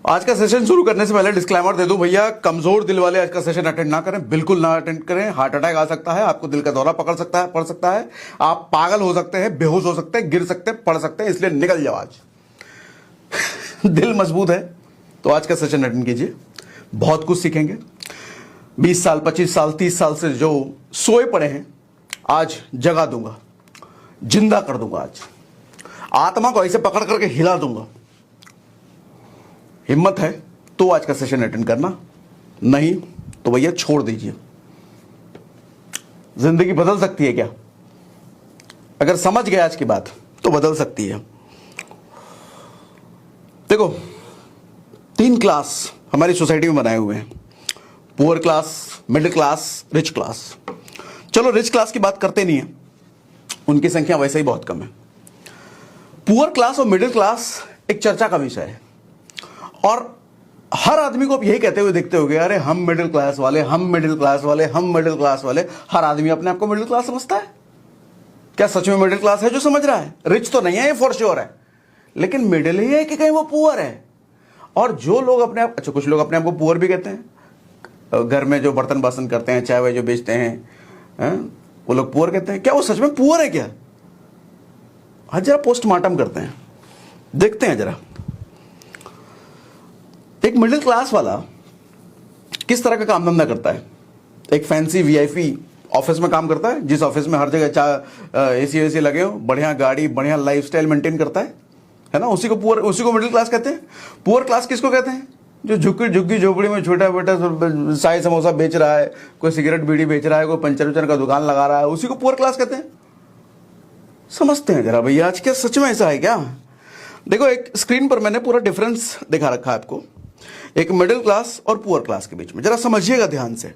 आज का सेशन शुरू करने से पहले डिस्क्लेमर दे दूं भैया, कमजोर दिल वाले आज का सेशन अटेंड ना करें, बिल्कुल ना अटेंड करें। हार्ट अटैक आ सकता है, आपको दिल का दौरा पड़ सकता है, आप पागल हो सकते हैं, बेहोश हो सकते हैं, गिर सकते हैं, पड़ सकते हैं, इसलिए निकल जाओ आज। दिल मजबूत है तो आज का सेशन अटेंड कीजिए, बहुत कुछ सीखेंगे। 20 साल 25 साल 30 साल से जो सोए पड़े हैं आज जगा दूंगा, जिंदा कर दूंगा। आज आत्मा को ऐसे पकड़ करके हिला दूंगा। हिम्मत है तो आज का सेशन अटेंड करना, नहीं तो भैया छोड़ दीजिए। जिंदगी बदल सकती है क्या? अगर समझ गए आज की बात तो बदल सकती है। देखो, 3 क्लास हमारी सोसाइटी में बनाए हुए हैं, poor class, middle class, rich class. चलो रिच क्लास की बात करते नहीं है, उनकी संख्या वैसे ही बहुत कम है। पुअर क्लास और मिडिल क्लास एक चर्चा का विषय है, और हर आदमी को यही कहते हुए देखते होगे, अरे हम मिडिल क्लास वाले, हम मिडिल क्लास वाले, हम मिडिल क्लास वाले। हर आदमी अपने आप को मिडिल क्लास समझता है। क्या सच में मिडिल क्लास है जो समझ रहा है? रिच तो नहीं है ये, फॉर श्योर है, लेकिन मिडिल ही है कि कहीं वो पुअर है। और जो लोग अपने आप, अच्छा कुछ लोग अपने आप को पुअर भी कहते हैं, घर में जो बर्तन बासन करते हैं, चाय वाय जो बेचते हैं, वो लोग पुअर कहते हैं। क्या वो सच में पुअर है क्या? आज जरा पोस्टमार्टम करते हैं, देखते हैं जरा एक मिडिल क्लास वाला किस तरह का काम धंधा करता है। एक फैंसी वीआईपी ऑफिस में काम करता है, जिस ऑफिस में हर जगह एसी वेसी लगे हो, बढ़िया गाड़ी, बढ़िया लाइफस्टाइल मेंटेन करता है ना। उसी को मिडिल क्लास कहते हैं। पुअर क्लास किसको कहते हैं? जो झुग्गी झोपड़ी में छोटा बेटा चाय समोसा बेच रहा है, कोई सिगरेट बीड़ी बेच रहा है, कोई पंचर उचर का दुकान लगा रहा है, उसी को पुअर क्लास कहते हैं। समझते हैं जरा भैया, आज क्या सच में ऐसा है क्या? देखो, एक स्क्रीन पर मैंने पूरा डिफरेंस दिखा रखा है आपको, एक मिडिल क्लास और पुअर क्लास के बीच में। जरा समझिएगा ध्यान से।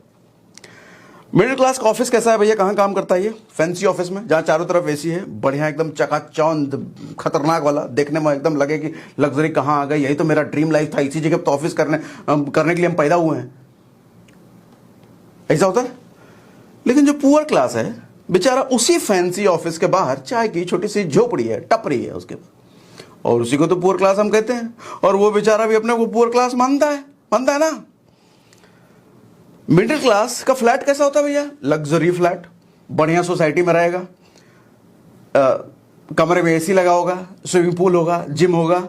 मिडिल क्लास का ऑफिस कैसा है भैया? कहां काम करता है ये? फैंसी ऑफिस में, जहां चारों तरफ एसी है, बढ़िया एकदम चकाचौंध, खतरनाक वाला, देखने में एकदम लगे कि लग्जरी कहां आ गई। यही तो मेरा ड्रीम लाइफ था, इसी जगह तो ऑफिस करने के लिए हम पैदा हुए हैं। ऐसा होता है। लेकिन जो पुअर क्लास है बेचारा, उसी फैंसी ऑफिस के बाहर चाय की छोटी सी झोपड़ी है, टपरी है उसके, और उसी को तो पुअर क्लास हम कहते हैं। और वो बेचारा भी अपने को पुअर क्लास मानता है ना। मिडिल क्लास का फ्लैट कैसा होता है भैया? लग्जरी फ्लैट, बढ़िया सोसाइटी में रहेगा, कमरे में एसी लगा होगा, स्विमिंग पूल होगा, जिम होगा।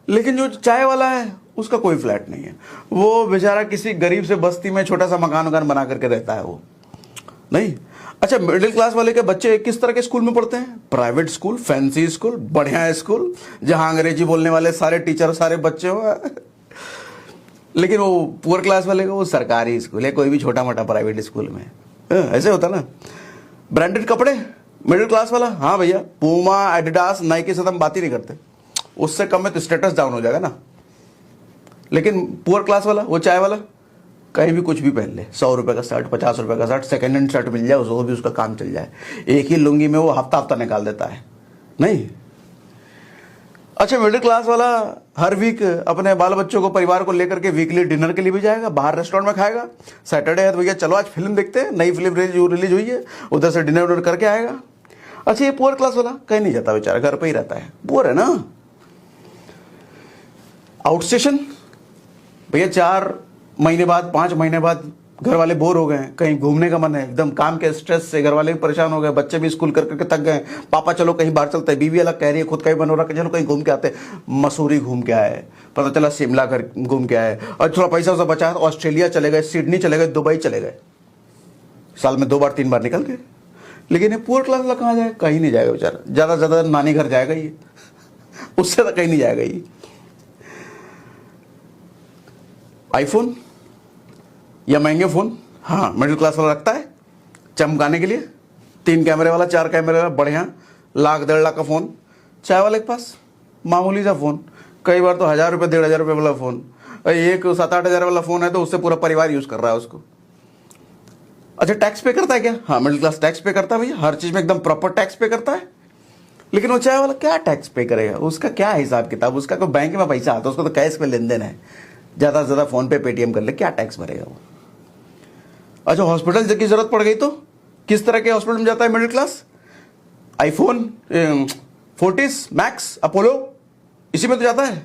लेकिन जो चाय वाला है उसका कोई फ्लैट नहीं है, वो बेचारा किसी गरीब से बस्ती में छोटा सा मकान बना करके रहता है वो, नहीं। अच्छा, मिडिल क्लास वाले के बच्चे किस तरह के स्कूल में पढ़ते हैं? प्राइवेट स्कूल, फैंसी स्कूल, बढ़िया स्कूल, जहां अंग्रेजी बोलने वाले सारे टीचर, सारे बच्चे हो। लेकिन वो पुअर क्लास वाले को वो सरकारी स्कूल है, कोई भी छोटा मोटा प्राइवेट स्कूल में। ऐसे होता ना। ब्रांडेड कपड़े मिडिल क्लास वाला, हाँ भैया, पूमा, एडिडास, नाइकी से तो हम बात ही नहीं करते, उससे कम में तो स्टेटस डाउन हो जाएगा ना। लेकिन पुअर क्लास वाला, वो चाय वाला, कहीं भी कुछ भी पहन ले, 100 रुपए का शर्ट, 50 रुपए का शर्ट, सेकेंड हैंड शर्ट मिल जाए उसको भी, उसका काम चल जाए। एक ही लुंगी में वो हफ्ता निकाल देता है, नहीं। अच्छा, मिडिल क्लास वाला हर वीक अपने बाल बच्चों को, परिवार को लेकर के वीकली डिनर के लिए भी जाएगा, बाहर रेस्टोरेंट में खाएगा। सैटरडे है तो भैया चलो आज फिल्म देखते हैं, नई फिल्म रिलीज हुई है, उधर से डिनर करके आएगा। अच्छा, ये पुअर क्लास वाला कहीं नहीं जाता बेचारा, घर पे ही रहता है, पुअर है ना। आउट स्टेशन भैया, 4 महीने बाद, 5 महीने बाद घर वाले बोर हो गए, कहीं घूमने का मन है, एकदम काम के स्ट्रेस से घर वाले भी परेशान हो गए, बच्चे भी स्कूल कर करके थक गए, पापा चलो कहीं बाहर चलते हैं, बीवी अलग कह रही है, खुद का भी मन हो रहा है चलो कहीं घूम के आते। मसूरी घूम के आए, पता चला शिमला घूम के आए, और थोड़ा पैसा वैसा बचा तो ऑस्ट्रेलिया चले गए, सिडनी चले गए, दुबई चले गए, साल में 2 बार 3 बार निकल गए। लेकिन ये पुअर क्लास वाला कहाँ जाए? कहीं नहीं जाएगा बेचारा, ज्यादा से ज्यादा नानी घर जाएगा ये, उससे तो कहीं नहीं जाएगा ये। आईफोन या महंगे फोन, हाँ मिडिल क्लास वाला रखता है चमकाने के लिए, 3 कैमरे वाला, 4 कैमरे वाला, बढ़िया 1 लाख 1.5 लाख का फोन। चाय वाले के पास मामूली सा फोन, कई बार तो 1000 रुपये 1500 रुपये वाला फोन, एक 7-8 हज़ार वाला फोन है तो उससे पूरा परिवार यूज कर रहा है उसको। अच्छा, टैक्स पे करता है क्या? हाँ, मिडिल क्लास टैक्स पे करता है भैया, हर चीज में एकदम प्रॉपर टैक्स पे करता है। लेकिन वो चाय वाला क्या टैक्स पे करेगा? उसका क्या हिसाब किताब? उसका कोई बैंक में पैसा आता है, उसको तो कैश में लेन देन है, ज्यादा से ज्यादा फोन पे पेटीएम कर ले, क्या टैक्स भरेगा वो? अच्छा, हॉस्पिटल की जरूरत पड़ गई तो किस तरह के हॉस्पिटल में जाता है middle class? IPhone, Fortis, max, Apollo, इसी में तो जाता है।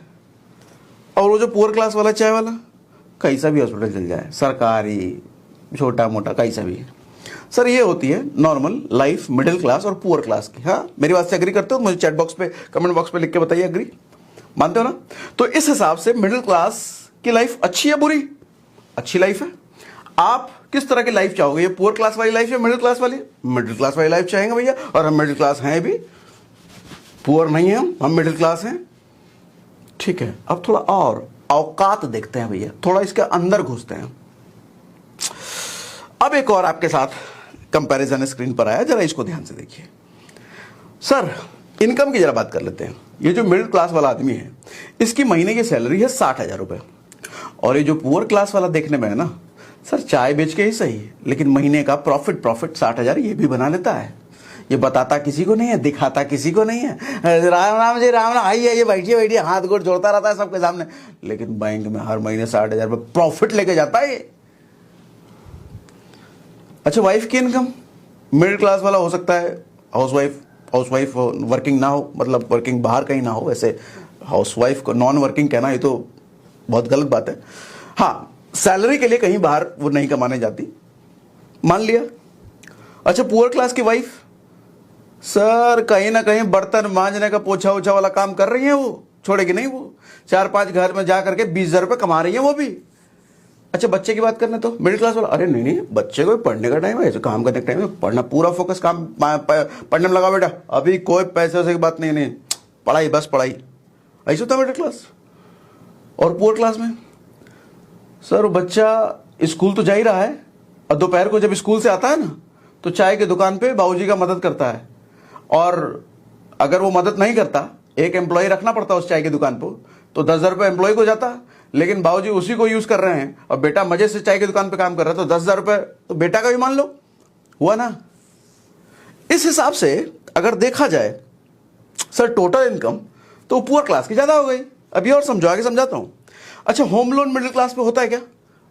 और वो जो पुअर क्लास वाला चाय वाला, कैसा भी हॉस्पिटल चल जाए, सरकारी छोटा मोटा कैसा भी है सर, ये होती है नॉर्मल लाइफ मिडिल क्लास और पुअर क्लास की। हाँ, मेरी बात से एग्री करते हो? मुझे चैट बॉक्स पे, कमेंट बॉक्स पे लिख के बताइए एग्री, मानते हो ना? तो इस हिसाब से मिडिल क्लास की लाइफ अच्छी है बुरी? अच्छी लाइफ है। आप किस तरह की लाइफ चाहोगे, ये पुअर क्लास वाली लाइफ या मिडिल क्लास वाली? मिडिल क्लास वाली लाइफ चाहेंगे भैया, और हम मिडिल क्लास हैं भी, पुअर नहीं है हम मिडिल क्लास हैं। ठीक है, अब थोड़ा और औकात देखते हैं भैया, थोड़ा इसके अंदर घुसते हैं। अब एक और आपके साथ कंपैरिजन स्क्रीन पर आया, जरा इसको ध्यान से देखिए। सर इनकम की जरा बात कर लेते हैं। ये जो मिडिल क्लास वाला आदमी है, इसकी महीने की सैलरी है 60,000 रुपए, और ये जो पुअर क्लास वाला देखने में है ना सर, चाय बेच के ही सही, लेकिन महीने का प्रॉफिट 60,000 ये भी बना लेता है। ये बताता किसी को नहीं है, दिखाता किसी को नहीं है। राम राम जी, राम राम, आइए बैठिए बैठिए, हाथ गोड़ जोड़ता रहता है सबके सामने, लेकिन बैंक में हर महीने 60,000 रुपये प्रॉफिट लेके जाता है ये। अच्छा, वाइफ की इनकम, मिडिल क्लास वाला हो सकता है हाउसवाइफ वर्किंग ना हो, मतलब वर्किंग बाहर कहीं ना हो। वैसे हाउसवाइफ को नॉन वर्किंग कहना ये तो बहुत गलत बात है। हाँ, सैलरी के लिए कहीं बाहर वो नहीं कमाने जाती, मान लिया। अच्छा, पुअर क्लास की वाइफ सर कहीं ना कहीं बर्तन मांजने का, पोछा ओछा वाला काम कर रही है, वो छोड़ेगी नहीं, वो 4-5 घर में जा करके 20,000 रुपये कमा रही है वो भी। अच्छा, बच्चे की बात करना तो मिडिल क्लास वाला, अरे नहीं, बच्चे को पढ़ने का टाइम है, ऐसे काम करने का टाइम है, पढ़ना, पूरा फोकस काम पढ़ने में लगा बेटा, अभी कोई पैसे वैसे की बात नहीं, पढ़ाई बस पढ़ाई। ऐसा होता है मिडिल क्लास। और पुअर क्लास में सर बच्चा स्कूल तो जा ही रहा है, और दोपहर को जब स्कूल से आता है ना तो चाय की दुकान पे बाबूजी का मदद करता है, और अगर वो मदद नहीं करता, एक एम्प्लॉय रखना पड़ता उस चाय की दुकान पर, तो 10,000 रुपये एम्प्लॉय को जाता, लेकिन बाबूजी उसी को यूज कर रहे हैं और बेटा मजे से चाय की दुकान पे काम कर रहा है, तो 10,000 रुपये तो बेटा का भी मान लो, हुआ ना? इस हिसाब से अगर देखा जाए सर टोटल इनकम, तो पुअर क्लास की ज्यादा हो गई। अभी और समझो, आगे समझाता हूं। अच्छा, होम लोन मिडिल क्लास पे होता है क्या?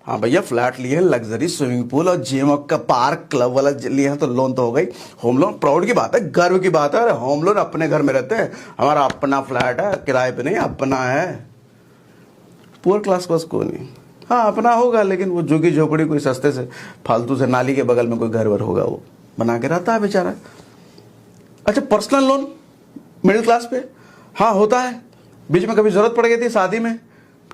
हाँ भैया, फ्लैट लिए, लग्जरी स्विमिंग पूल और जिम का पार्क क्लब वाला लिए हैं तो लोन तो हो गई। होम लोन प्राउड की बात है, गर्व की बात है। अरे होम लोन, अपने घर में रहते हैं, हमारा अपना फ्लैट है, किराए पे नहीं, अपना है। पुअर क्लास बस को नहीं, हाँ अपना होगा, लेकिन वो झुग्गी झोपड़ी कोई सस्ते से फालतू से नाली के बगल में कोई घर वर होगा, वो बना के रहता है बेचारा। अच्छा, पर्सनल लोन मिडिल क्लास पे, हाँ होता है। बीच में कभी जरूरत पड़ गई थी शादी में,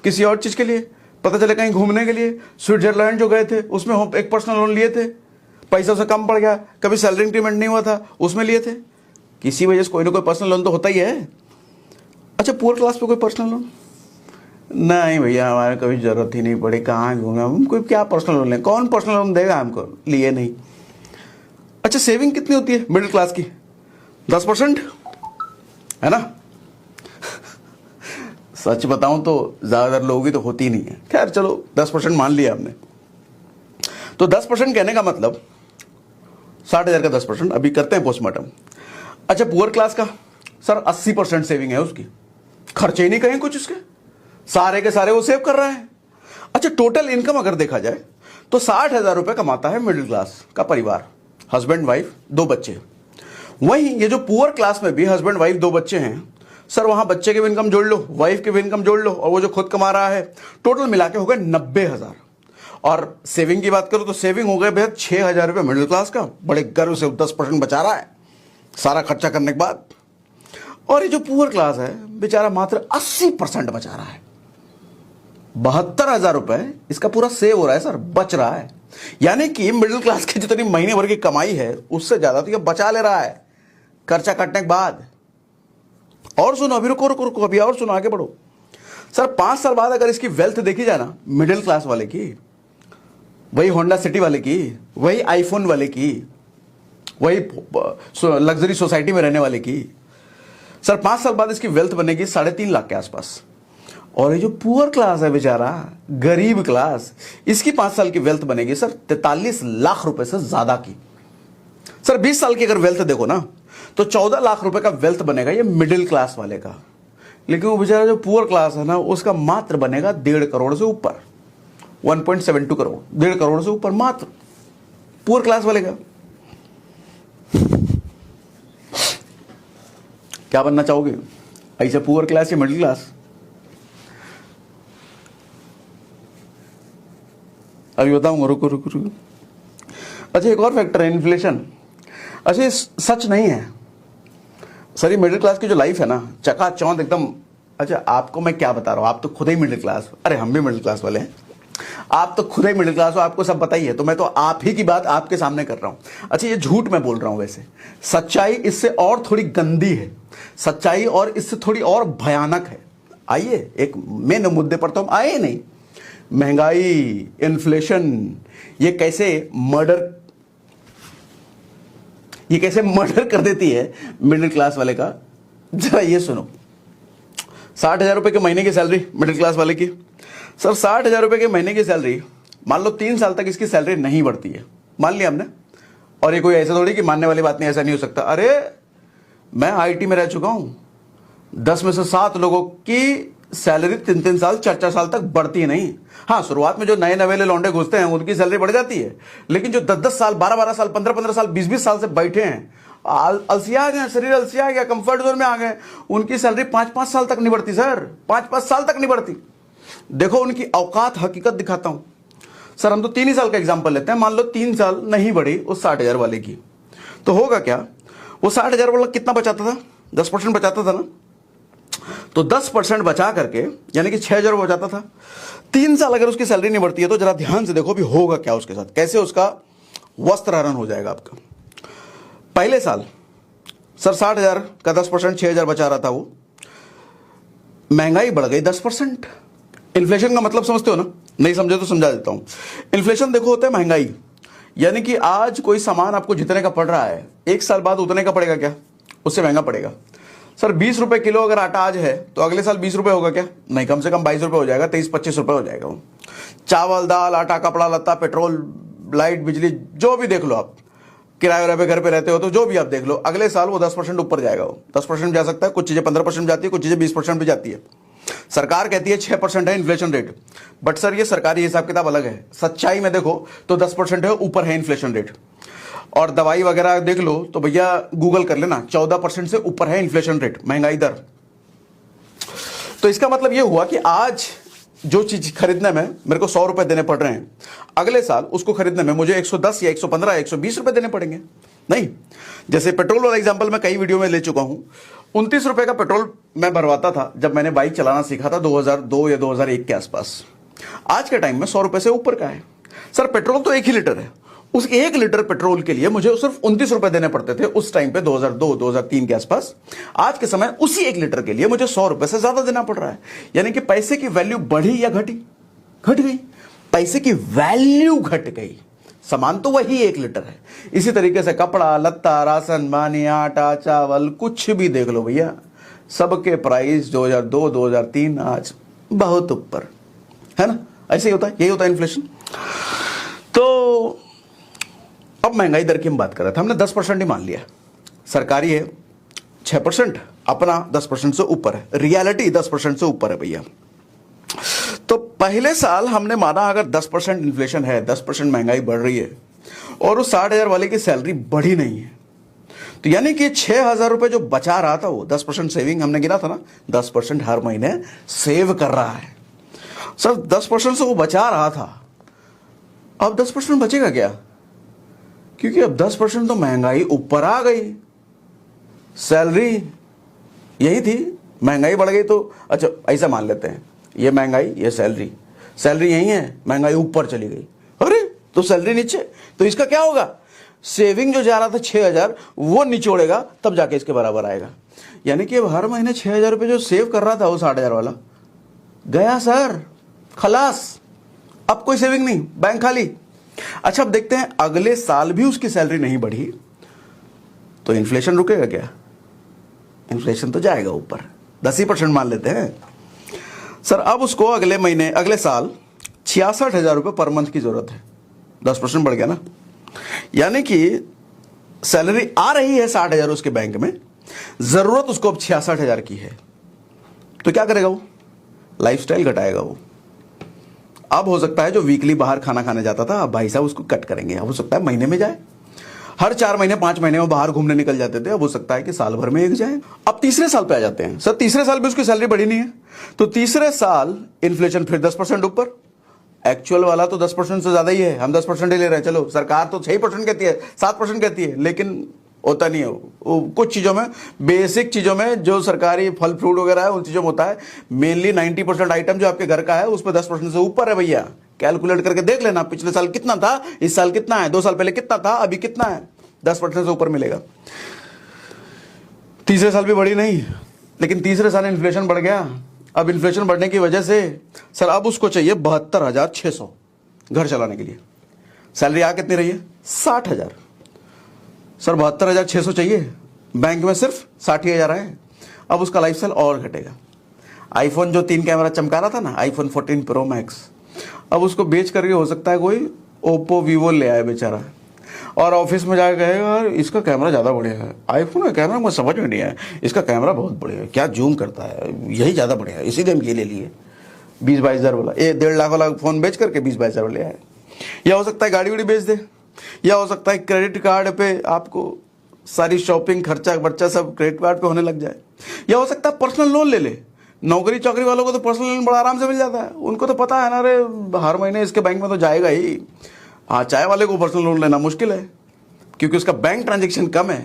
किसी और चीज के लिए, पता चले कहीं घूमने के लिए, स्विट्जरलैंड जो गए थे उसमें हम एक पर्सनल लोन लिए थे, पैसा उसे कम पड़ गया, कभी सैलरी इंक्रीमेंट नहीं हुआ था, उसमें लिए थे। किसी वजह से कोई ना कोई पर्सनल लोन तो होता ही है। अच्छा, पुअर क्लास पे कोई पर्सनल लोन नहीं भैया, हमारे कभी जरूरत ही नहीं पड़ी, कहाँ घूमे हम, कोई क्या पर्सनल लोन ले, कौन पर्सनल लोन देगा हमको, लिए नहीं। अच्छा, सेविंग कितनी होती है मिडिल क्लास की? 10% है ना? सच बताऊं तो ज्यादातर लोगों की तो होती नहीं है, खैर चलो 10% मान लिया हमने। तो 10% कहने का मतलब 60,000 का 10%, अभी करते हैं पोस्टमार्टम। अच्छा, पुअर क्लास का सर 80% सेविंग है उसकी, खर्चे ही नहीं कहीं कुछ उसके, सारे के सारे वो सेव कर रहा है। अच्छा, टोटल इनकम अगर देखा जाए तो 60,000 रुपए कमाता है मिडिल क्लास का परिवार, हस्बैंड वाइफ 2 बच्चे। वहीं ये जो पुअर क्लास में भी हस्बैंड वाइफ 2 बच्चे हैं सर, वहां बच्चे की भी इनकम जोड़ लो, वाइफ की भी इनकम जोड़ लो, और वो जो खुद कमा रहा है, टोटल मिला के हो गए 90,000। और सेविंग की बात करो तो सेविंग हो गए भैया 6,000 रुपये मिडिल क्लास का, बड़े गर्व से 10% बचा रहा है सारा खर्चा करने के बाद। और ये जो पुअर क्लास है बेचारा मात्र 80% बचा रहा है, 72,000 रुपए इसका पूरा सेव हो रहा है सर, बच रहा है। यानी कि मिडिल क्लास की जितनी महीने भर की कमाई है उससे ज्यादा तो ये बचा ले रहा है खर्चा काटने के बाद। और सुनो, अभी रुको रुको रुको, अभी और सुनो, आगे बढ़ो। सर 5 साल बाद अगर इसकी वेल्थ देखी जाए ना, मिडिल क्लास वाले की, वही होंडा सिटी वाले की, वही आईफोन वाले की, वही लग्जरी सोसाइटी में रहने वाले की, सर 5 साल बाद इसकी वेल्थ बनेगी 3.5 लाख के आसपास। और ये जो पुअर क्लास है बेचारा, गरीब क्लास, इसकी 5 साल की वेल्थ बनेगी सर 43 लाख रुपए से ज्यादा की। सर 20 साल की अगर वेल्थ देखो ना तो 14 लाख रुपए का वेल्थ बनेगा ये मिडिल क्लास वाले का। लेकिन वो बेचारा जो पुअर क्लास है ना, उसका मात्र बनेगा 1.5 करोड़ से ऊपर, 1.72 करोड़, 1.5 करोड़ से ऊपर मात्र पुअर क्लास वाले का। क्या बनना चाहोगे, ऐसे पुअर क्लास या मिडिल क्लास? अभी बताऊंगा, रुको रुको रुको। अच्छा एक और फैक्टर है इन्फ्लेशन। अच्छा ये सच नहीं है सर, ये मिडिल क्लास की जो लाइफ है ना, चकाचौंध एकदम। अच्छा आपको मैं क्या बता रहा हूँ, आप तो खुद ही मिडिल क्लास, अरे हम भी मिडिल क्लास वाले हैं, आप तो खुद ही मिडिल क्लास हो, आपको सब पता ही है, तो मैं तो आप ही की बात आपके सामने कर रहा हूं। अच्छा ये झूठ मैं बोल रहा हूं, वैसे सच्चाई इससे और थोड़ी गंदी है, सच्चाई और इससे थोड़ी और भयानक है। आइए एक मेन मुद्दे पर तो हम आए नहीं। महंगाई, इन्फ्लेशन, ये कैसे मर्डर कर देती है मिडिल क्लास वाले का। जरा ये सुनो, 60,000 रुपए के महीने की सैलरी मिडिल क्लास वाले की। सर 60,000 रुपए के महीने की सैलरी, मान लो 3 साल तक इसकी सैलरी नहीं बढ़ती है, मान लिया हमने। और ये कोई ऐसा थोड़ी कि मानने वाली बात नहीं, ऐसा नहीं हो सकता। अरे मैं आईटी में रह चुका हूं, 10 में से 7 लोगों की सैलरी 3-3 साल 4-4 साल तक बढ़ती नहीं। हाँ शुरुआत में जो नए नवेले लौंडे घुसते हैं उनकी सैलरी बढ़ जाती है, लेकिन जो 10-10 साल, 12-12 साल, 15-15 साल, 20-20 साल से बैठे हैं, अलसिया गए, शरीर अलसिया गया, कंफर्ट जोन में आ गए, उनकी सैलरी 5-5 साल तक नहीं बढ़ती सर, 5-5 साल तक नहीं बढ़ती। देखो उनकी औकात, हकीकत दिखाता हूं सर। हम तो 3 ही साल का एग्जांपल लेते हैं, मान लो 3 साल नहीं बढ़ी उस 60,000 वाले की, तो होगा क्या, वो 60,000 वाला कितना बचाता था, 10% बचाता था ना, तो 10% बचा करके यानी कि 6,000 बचाता था। 3 साल अगर उसकी सैलरी नहीं बढ़ती है तो जरा ध्यान से देखो भी होगा क्या उसके साथ, कैसे उसका वस्त्रहरण हो जाएगा आपका। पहले साल सर 60,000 का 10%, 6,000 बचा रहा था वो, महंगाई बढ़ गई 10%। इन्फ्लेशन का मतलब समझते हो ना, नहीं समझे तो समझा देता हूं। इन्फ्लेशन देखो होता है महंगाई, यानी कि आज कोई सामान आपको जितने का पड़ रहा है 1 साल बाद उतने का पड़ेगा क्या, उससे महंगा पड़ेगा। सर 20 रुपए किलो अगर आटा आज है तो अगले साल 20 रुपए होगा क्या, नहीं, कम से कम 22 रुपए हो जाएगा, 23-25 रुपए हो जाएगा वो। चावल, दाल, आटा, कपड़ा लत्ता, पेट्रोल, लाइट, बिजली, जो भी देख लो आप, किराए पे घर पे रहते हो तो जो भी आप देख लो, अगले साल वो 10% ऊपर जाएगा। वो 10% जा सकता है, कुछ चीजें 15% जाती है, कुछ चीजें 20% भी जाती है। सरकार कहती है 6% है इन्फ्लेशन रेट, बट सर ये सरकारी हिसाब किताब अलग है, सच्चाई में देखो तो 10% है ऊपर है इन्फ्लेशन रेट। और दवाई वगैरह देख लो तो भैया गूगल कर लेना, 14% से ऊपर है इन्फ्लेशन रेट, महंगाई दर। तो इसका मतलब ये हुआ कि आज जो चीज खरीदने में मेरे को 100 रुपए देने पड़ रहे हैं, अगले साल उसको खरीदने में मुझे 110 या 115 या 120 रुपए देने पड़ेंगे। नहीं, जैसे पेट्रोल वाला एग्जांपल मैं कई वीडियो में ले चुका हूं, 29 रुपए का पेट्रोल मैं भरवाता था जब मैंने बाइक चलाना सीखा था 2002 या 2001 के आसपास। आज के टाइम में 100 रुपए से ऊपर का है। सर पेट्रोल तो 1 ही लीटर है, उस 1 लीटर पेट्रोल के लिए मुझे सिर्फ 29 रुपए देने पड़ते थे उस टाइम पे, 2002-2003 के आसपास। आज के समय उसी 1 लीटर के लिए मुझे 100 रुपए से ज्यादा देना पड़ रहा है। यानी कि पैसे की वैल्यू बढ़ी या घटी, घट गई, पैसे की वैल्यू घट गई, सामान तो वही 1 लीटर है। इसी तरीके से कपड़ा लत्ता, राशन पानी, आटा चावल, कुछ भी देख लो भैया, सबके प्राइस 2002 2003 आज बहुत ऊपर है ना। ऐसे ही होता है, यही होता है इन्फ्लेशन। तो अब महंगाई दर की हम बात कर रहे थे, हमने 10% ही मान लिया, सरकारी है 6%, अपना 10% से ऊपर है, रियलिटी 10% से ऊपर है भैया। तो पहले साल हमने माना अगर 10% इन्फ्लेशन है, 10% महंगाई बढ़ रही है और उस 60,000 वाले की सैलरी बढ़ी नहीं है, तो यानी कि 6,000 रुपए जो बचा रहा था वो 10% सेविंग हमने गिना था ना, 10% हर महीने सेव कर रहा है। सर 10% से वो बचा रहा था, अब 10% बचेगा क्या, क्योंकि अब 10% तो महंगाई ऊपर आ गई, सैलरी यही थी, महंगाई बढ़ गई तो अच्छा ऐसा मान लेते हैं, ये महंगाई ये सैलरी, सैलरी यही है, महंगाई ऊपर चली गई, अरे तो सैलरी नीचे, तो इसका क्या होगा, सेविंग जो जा रहा था 6,000 वो निचोड़ेगा तब जाके इसके बराबर आएगा। यानी कि अब हर महीने 6,000 रुपये जो सेव कर रहा था वो 60,000 वाला गया सर, खलास, अब कोई सेविंग नहीं, बैंक खाली। अच्छा अब देखते हैं अगले साल भी उसकी सैलरी नहीं बढ़ी तो इन्फ्लेशन रुकेगा क्या, इन्फ्लेशन तो जाएगा ऊपर, 10% मान लेते हैं। सर अब उसको अगले महीने अगले साल 66,000 रुपये पर मंथ की जरूरत है, 10% बढ़ गया ना, यानी कि सैलरी आ रही है 60,000 उसके बैंक में, जरूरत उसको अब 66,000 की है, तो क्या करेगा वो, लाइफस्टाइल घटाएगा वो। अब हो सकता है जो वीकली बाहर खाना खाने जाता था, अब भाई साहब उसको कट करेंगे, अब हो सकता है महीने में जाए, हर 4 महीने 5 महीने में बाहर घूमने निकल जाते थे, अब हो सकता है कि साल भर में एक जाए। अब तीसरे साल पे आ जाते हैं, सर तीसरे साल भी उसकी सैलरी बढ़ी नहीं है, तो तीसरे साल इन्फ्लेशन फिर 10% ऊपर, एक्चुअल वाला तो 10% से ज़्यादा ही है, हम 10% ही ले रहे हैं। चलो सरकार तो 6% कहती है, 7% कहती है, लेकिन होता नहीं है वो। कुछ चीज़ों में, बेसिक चीज़ों में जो सरकारी फल फ्रूट वगैरह है उन चीज़ों में होता है। मेनली 90% आइटम जो आपके घर का है उस पर 10% से ऊपर है भैया। कैलकुलेट करके देख लेना, पिछले साल कितना था, इस साल कितना है, 2 साल पहले कितना था, अभी कितना है। 10% से ऊपर मिलेगा। तीसरे साल भी बढ़ी नहीं, लेकिन तीसरे साल इन्फ्लेशन बढ़ गया। अब इन्फ्लेशन बढ़ने की वजह से सर अब उसको चाहिए 72,600 घर चलाने के लिए। सैलरी आ कितनी रही है? 60,000। सर 72,600 चाहिए, बैंक में सिर्फ 60,000 है। अब उसका लाइफ स्टाइल और घटेगा। आईफोन जो 3 कैमरा चमका रहा था ना, आईफोन 14 प्रो मैक्स, अब उसको बेच करके हो सकता है कोई ओप्पो वीवो ले आए बेचारा, और ऑफिस में जाकर कहेगा यार इसका कैमरा ज़्यादा बढ़िया है, आईफोन का कैमरा मुझे समझ में नहीं आया, इसका कैमरा बहुत बढ़िया है, क्या जूम करता है, यही ज़्यादा बढ़िया है, इसीलिए हम ये ले लिए। 20-22 हज़ार वाला, 1.5 लाख वाला फ़ोन बेच करके 20-22 हज़ार ले आए। या हो सकता है गाड़ी वाड़ी बेच दे, या हो सकता है क्रेडिट कार्ड पे आपको सारी शॉपिंग खर्चा बर्चा सब क्रेडिट कार्ड पे होने लग जाए। या हो सकता है पर्सनल लोन ले ले। नौकरी चाकरी वालों को तो पर्सनल लोन बड़ा आराम से मिल जाता है, उनको तो पता है ना, अरे हर महीने इसके बैंक में तो जाएगा ही। हाँ, चाय वाले को पर्सनल लोन लेना मुश्किल है क्योंकि उसका बैंक ट्रांजैक्शन कम है।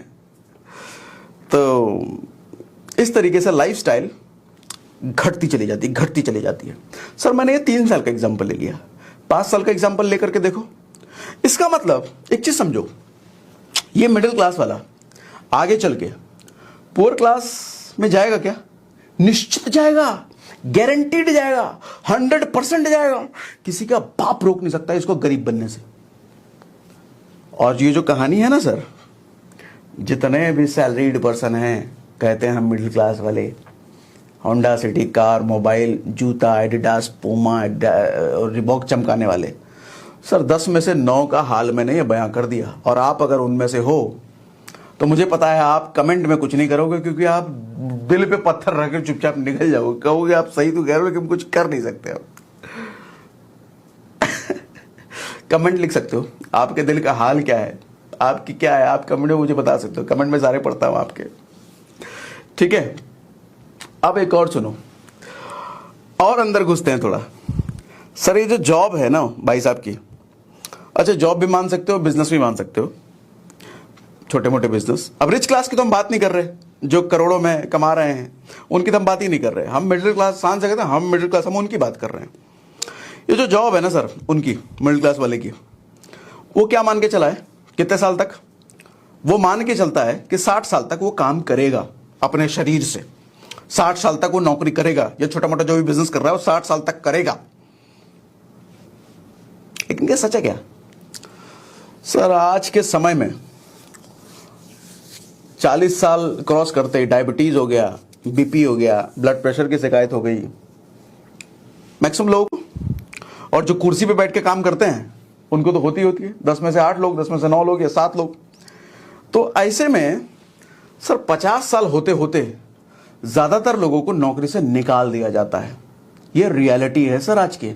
तो इस तरीके से लाइफस्टाइल घटती चली जाती है। सर मैंने ये 3 साल का एग्जाम्पल ले लिया, 5 साल का एग्जाम्पल लेकर के देखो। इसका मतलब एक चीज समझो, ये मिडिल क्लास वाला आगे चल के पुअर क्लास में जाएगा क्या? निश्चित जाएगा, गारंटीड जाएगा, 100% जाएगा। किसी का बाप रोक नहीं सकता इसको गरीब बनने से। और ये जो कहानी है ना सर, जितने भी सैलरीड पर्सन हैं, कहते हैं हम मिडिल क्लास वाले, होंडा सिटी कार, मोबाइल, जूता, एडिडास, पूमा और रिबॉक चमकाने वाले, सर 10 में से 9 का हाल मैंने ये बयां कर दिया। और आप अगर उनमें से हो तो मुझे पता है आप कमेंट में कुछ नहीं करोगे, क्योंकि आप दिल पे पत्थर रख के चुपचाप निकल जाओगे, कहोगे आप सही तो कह रहे हो लेकिन कुछ कर नहीं सकते आप। कमेंट लिख सकते हो, आपके दिल का हाल क्या है, आपकी क्या है, आप कमेंट में मुझे बता सकते हो। कमेंट में सारे पढ़ता हूं आपके, ठीक है। अब एक और सुनो, और अंदर घुसते हैं थोड़ा। सर ये जो जॉब है ना भाई साहब की, अच्छा जॉब भी मान सकते हो, बिजनेस भी मान सकते हो, छोटे मोटे बिजनेस। अब रिच क्लास की तो हम बात नहीं कर रहे, जो करोड़ों में कमा रहे हैं उनकी तो हम बात ही नहीं कर रहे। हम मिडिल क्लास सांस सकते हैं, हम मिडिल क्लास, हम उनकी बात कर रहे हैं। ये जो जॉब है ना सर उनकी, मिडिल क्लास वाले की, वो क्या मान के चला है कितने साल तक? वो मान के चलता है कि 60 साल तक वो काम करेगा अपने शरीर से, 60 साल तक वो नौकरी करेगा, या छोटा मोटा जो भी बिजनेस कर रहा है वो 60 साल तक करेगा। लेकिन क्या सच है क्या सर? आज के समय में 40 साल क्रॉस करते ही डायबिटीज हो गया, बीपी हो गया, ब्लड प्रेशर की शिकायत हो गई मैक्सिमम लोग। और जो कुर्सी पे बैठ के काम करते हैं उनको तो होती है 10 में से 8 लोग, 10 में से 9 लोग या 7 लोग। तो ऐसे में सर 50 साल होते होते ज्यादातर लोगों को नौकरी से निकाल दिया जाता है। ये रियलिटी है सर आज की।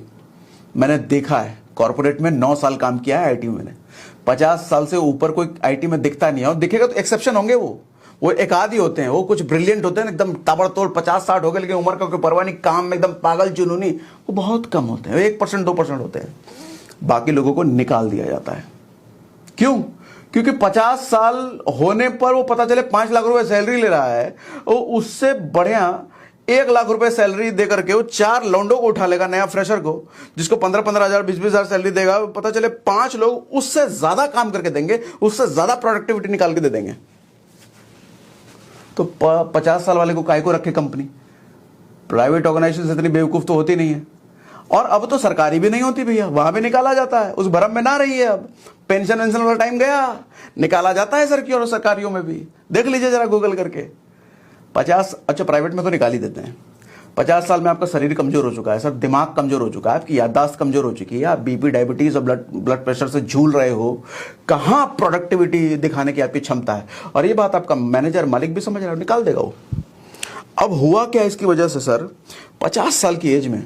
मैंने देखा है, कॉर्पोरेट में 9 साल काम किया है आईटी में मैंने। 50 साल से ऊपर कोई आईटी में दिखता नहीं है, और दिखेगा तो एक्सेप्शन होंगे, वो एक आदि होते हैं, वो कुछ ब्रिलियंट होते हैं एकदम ताबड़तोड़, 50-60 हो गए लेकिन उम्र का कोई परवाह नहीं, काम में एकदम पागल जुनूनी, वो बहुत कम होते हैं, 1% 2% होते हैं। बाकी लोगों को निकाल दिया जाता है। क्यों? क्योंकि 50 साल होने पर वो पता चले 5 लाख रुपए सैलरी ले रहा है, वो उससे बढ़िया 1 लाख रुपए सैलरी देकर के वो 4 लौंडों को उठा लेगा, नया फ्रेशर को, जिसको 15-15 हजार 20-20 हजार सैलरी देगा। पता चले 5 लोग उससे ज्यादा काम करके देंगे, उससे ज्यादा प्रोडक्टिविटी निकाल के दे देंगे। तो 50 साल वाले को काहे को रखे कंपनी? प्राइवेट ऑर्गेनाइजेशन इतनी बेवकूफ तो होती नहीं है। और अब तो सरकारी भी नहीं होती भैया, वहां भी निकाला जाता है, उस भरम में ना रही है। अब पेंशन वेंशन वाला टाइम गया, निकाला जाता है सर की, और सरकारियों में भी देख लीजिए जरा गूगल करके। 50, अच्छा प्राइवेट में तो निकाल ही देते हैं। 50 साल में आपका शरीर कमजोर हो चुका है सर, दिमाग कमजोर हो चुका है, आपकी याददाश्त कमजोर हो चुकी है, आप बीपी डायबिटीज और ब्लड प्रेशर से झूल रहे हो, कहां प्रोडक्टिविटी दिखाने की आपकी क्षमता है? और ये बात आपका मैनेजर मालिक भी समझ रहा है, निकाल देगा वो। अब हुआ क्या इसकी वजह से सर, 50 साल की एज में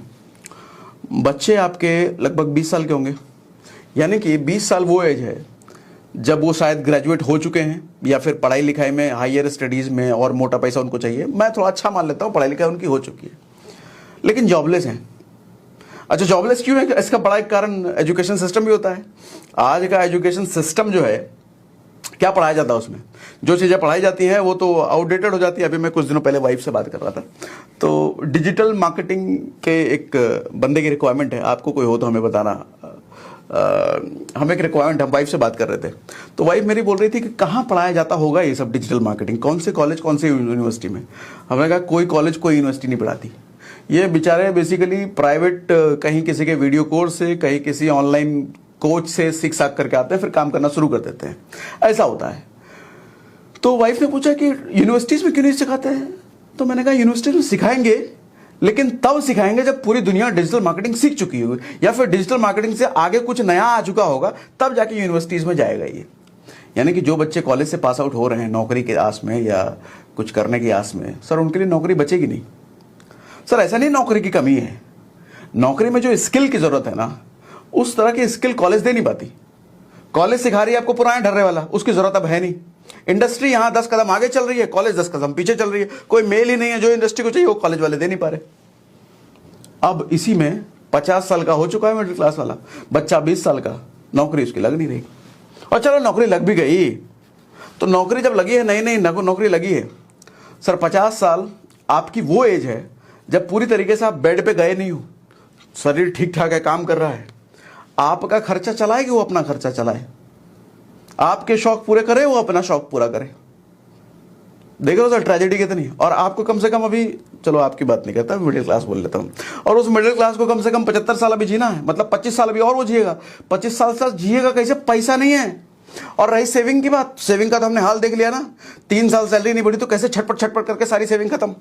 बच्चे आपके लगभग 20 साल के होंगे, यानी कि 20 साल वो एज है जब वो शायद ग्रेजुएट हो चुके हैं, या फिर पढ़ाई लिखाई में, हायर स्टडीज में, और मोटा पैसा उनको चाहिए। मैं थोड़ा अच्छा मान लेता हूँ, पढ़ाई लिखाई उनकी हो चुकी है, लेकिन जॉबलेस हैं। अच्छा, जॉबलेस क्यों है? इसका बड़ा एक कारण एजुकेशन सिस्टम भी होता है। आज का एजुकेशन सिस्टम जो है, क्या पढ़ाया जाता है उसमें, जो चीज़ें पढ़ाई जाती हैं वो तो आउटडेटेड हो जाती है। अभी मैं कुछ दिनों पहले वाइफ से बात कर रहा था, तो डिजिटल मार्केटिंग के एक बंदे की रिक्वायरमेंट है, आपको कोई हो तो हमें बताना। हमें एक रिक्वायरमेंट, हम वाइफ से बात कर रहे थे, तो वाइफ मेरी बोल रही थी कि कहाँ पढ़ाया जाता होगा ये सब डिजिटल मार्केटिंग, कौन से कॉलेज, कौन से यूनिवर्सिटी में। हमने कहा कोई कॉलेज कोई यूनिवर्सिटी नहीं पढ़ाती, ये बेचारे बेसिकली प्राइवेट कहीं किसी के वीडियो कोर्स से, कहीं किसी ऑनलाइन कोच से सीख साख करके आते हैं, फिर काम करना शुरू कर देते हैं, ऐसा होता है। तो वाइफ ने पूछा कि यूनिवर्सिटीज में क्यों नहीं सिखाते हैं? तो मैंने कहा यूनिवर्सिटीज में सिखाएंगे, लेकिन तब सिखाएंगे जब पूरी दुनिया डिजिटल मार्केटिंग सीख चुकी होगी, या फिर डिजिटल मार्केटिंग से आगे कुछ नया आ चुका होगा, तब जाके यूनिवर्सिटीज में जाएगा ये। यानी कि जो बच्चे कॉलेज से पास आउट हो रहे हैं नौकरी के आस में या कुछ करने की आस में, सर उनके लिए नौकरी बचेगी नहीं। सर ऐसा नहीं नौकरी की कमी है, नौकरी में जो स्किल की जरूरत है ना, उस तरह की स्किल कॉलेज दे नहीं पाती। कॉलेज सिखा रही है आपको पुराने ढर्रे वाला, उसकी जरूरत अब है नहीं। इंडस्ट्री यहां 10 कदम आगे चल रही है, कॉलेज 10 कदम पीछे चल रही है। कोई मेल ही नहीं है, जो इंडस्ट्री को चाहिए वो कॉलेज वाले दे नहीं पा रहे। अब इसी में 50 साल का हो चुका है मिडिल क्लास वाला बच्चा, 20 साल का, नौकरी उसकी लग नहीं रही। और चलो नौकरी लग भी गई, तो नौकरी जब लगी है, नई नई नौकरी लगी है, सर 50 साल आपकी वो एज है जब पूरी तरीके से आप बेड पे गए नहीं हो, शरीर ठीक ठाक है, काम कर रहा है, आपका खर्चा चलाए कि वो अपना खर्चा चलाए, आपके शौक पूरे करे वो अपना शौक पूरा करे। देखो सर ट्रेजेडी कितनी। और आपको कम से कम अभी, चलो आपकी बात नहीं करता, मिडिल क्लास बोल लेता हूं, और उस मिडिल क्लास को कम से कम 75 साल अभी जीना है, मतलब 25 साल अभी और वो जिएगा। 25 साल तक जिएगा कैसे? पैसा नहीं है। और रही सेविंग की बात, सेविंग का तो हमने हाल देख लिया ना, 3 साल सैलरी नहीं बढ़ी तो कैसे छटपट छटपट करके सारी सेविंग खत्म।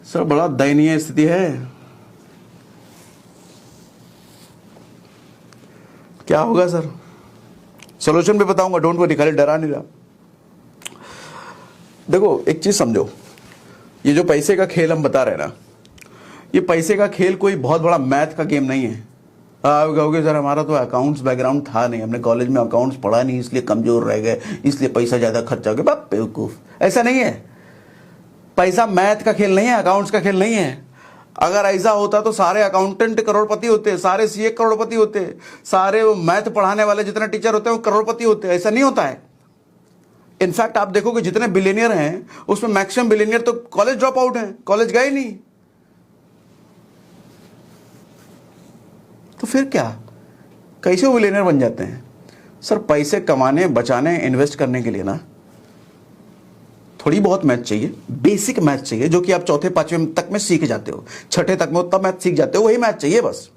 सर बड़ा दयनीय स्थिति है। क्या होगा सर? सोल्यूशन भी बताऊंगा, डोंट वरी, खाली डरा नहीं रहा। देखो एक चीज समझो, ये जो पैसे का खेल हम बता रहे हैं ना, ये पैसे का खेल कोई बहुत बड़ा मैथ का गेम नहीं है। आप कहोगे सर हमारा तो अकाउंट्स बैकग्राउंड था नहीं, हमने कॉलेज में अकाउंट्स पढ़ा नहीं इसलिए कमजोर रह गए, इसलिए पैसा ज्यादा खर्चा हो गया। बाप बेवकूफ, ऐसा नहीं है। पैसा मैथ का खेल नहीं है, अकाउंट्स का खेल नहीं है। अगर ऐसा होता तो सारे अकाउंटेंट करोड़पति होते, सारे सीए करोड़पति होते, सारे मैथ पढ़ाने वाले जितने टीचर होते हैं वो करोड़पति होते। ऐसा नहीं होता है। इनफैक्ट आप देखोगे जितने बिलियनियर हैं उसमें मैक्सिमम बिलियनियर तो कॉलेज ड्रॉप आउट हैं, कॉलेज गए नहीं। तो फिर क्या, कैसे वो बिलियनियर बन जाते हैं? सर पैसे कमाने, बचाने, इन्वेस्ट करने के लिए ना थोड़ी बहुत मैथ चाहिए, बेसिक मैथ चाहिए, जो कि आप चौथे पांचवें तक में सीख जाते हो, छठे तक में तब मैथ सीख जाते हो, वही मैथ चाहिए बस।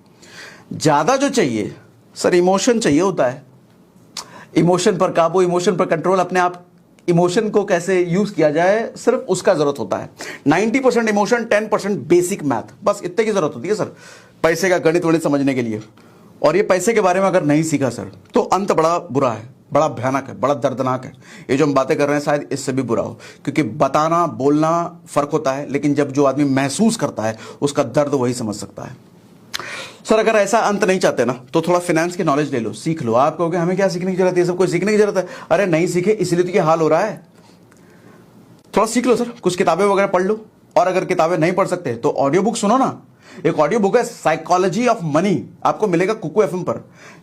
ज्यादा जो चाहिए सर इमोशन चाहिए होता है। इमोशन पर काबू, इमोशन पर कंट्रोल, अपने आप इमोशन को कैसे यूज किया जाए, सिर्फ उसका जरूरत होता है। 90% इमोशन, 10% बेसिक मैथ, बस इतने की जरूरत होती है सर पैसे का गणित वणित समझने के लिए। और ये पैसे के बारे में अगर नहीं सीखा सर तो अंत बड़ा बुरा है, बड़ा भयानक है, बड़ा दर्दनाक है। ये जो हम बातें कर रहे हैं शायद इससे भी बुरा हो, क्योंकि बताना बोलना फर्क होता है, लेकिन जब जो आदमी महसूस करता है उसका दर्द वही समझ सकता है। सर अगर ऐसा अंत नहीं चाहते ना तो थोड़ा फाइनेंस की नॉलेज ले लो, सीख लो। आप कहोगे हमें क्या सीखने की जरूरत है, ये सब कोई सीखने की जरूरत है? अरे नहीं सीखे इसलिए तो ये हाल हो रहा है। थोड़ा सीख लो सर, कुछ किताबें वगैरह पढ़ लो, और अगर किताबें नहीं पढ़ सकते तो ऑडियो बुक सुनो ना। एक ऑडियो बुक है साइकोलॉजी ऑफ मनी, आपको मिलेगा कुकू एफएम पर।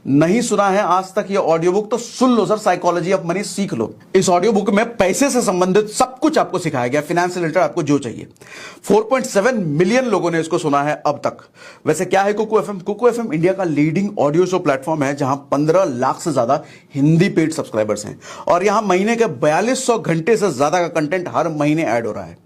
नहीं सुना है आज तक ये ऑडियो बुक तो सुन लो सर, साइकोलॉजी ऑफ मनी सीख लो। इस ऑडियो बुक में पैसे से संबंधित सब कुछ आपको सिखाया गया, फाइनेंस से रिलेटेड आपको जो चाहिए। 4.7 मिलियन लोगों ने इसको सुना है अब तक। वैसे क्या है Kuku FM? Kuku FM India का लीडिंग ऑडियो शो प्लेटफॉर्म है, जहां 15 लाख से ज्यादा हिंदी पेड सब्सक्राइबर्स हैं, और यहां महीने के 4200 घंटे से ज्यादा का कंटेंट हर महीने ऐड हो रहा है।